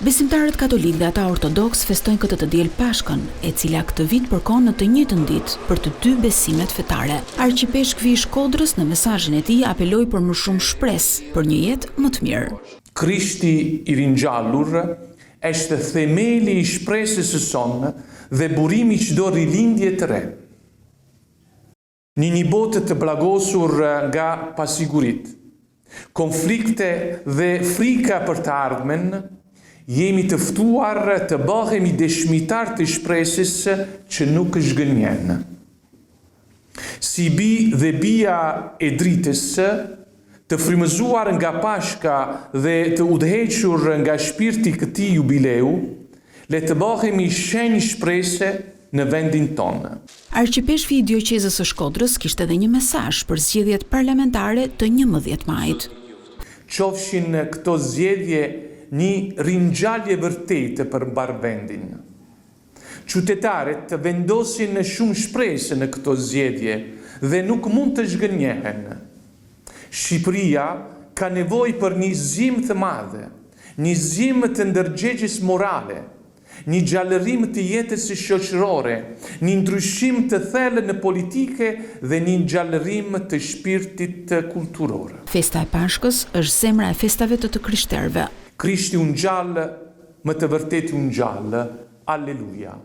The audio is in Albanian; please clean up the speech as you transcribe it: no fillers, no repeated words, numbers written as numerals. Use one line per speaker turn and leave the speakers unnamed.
Besimtarët katolik dhe ata ortodoks festojnë këtë të diel Pashkën, e cila këtë vit përkon në të njëjtën ditë për të dy besimet fetare. Arqipeshkvi i Shkodrës në mesazhin e tij apeloi për më shumë shpresë për një jetë më të mirë.
Krishti i ringjallur është themeli i shpresës së sonë dhe burimi i çdo rilindje të re. Në një botë të plagosur nga pasigurit, konflikte dhe frika për të ardhmen, jemi të ftuar të bëhemi dëshmitar të shpresës që nuk zhgënjen. Si bi dhe bija e dritës, të frymëzuar nga Pashka dhe të udhëhequr nga shpirti këtij jubileu, le të bëhemi shenjë shprese në vendin tonë.
Arqipeshkvi i Dioqezës së Shkodrës kishte edhe një mesazh për zgjedhjet parlamentare të 11 majit.
Qofshin këto zgjedhje një ringjallje vërtete për mbar vendin. Qytetarët të vendosin shumë shpresë në këto zgjedhje dhe nuk mund të zhgënjehen. Shqipëria ka nevojë për një zgjim të madh, një zgjim të ndërgjegjës morale, një gjallërim të jetës shoqërore, një ndryshim të thellë në politike dhe një gjallërim të shpirtit kulturor.
Festa e Pashkës është zemra e festave të krishterëve.
Krishti u ngjall, më të vërtetë u ngjall. Alleluja.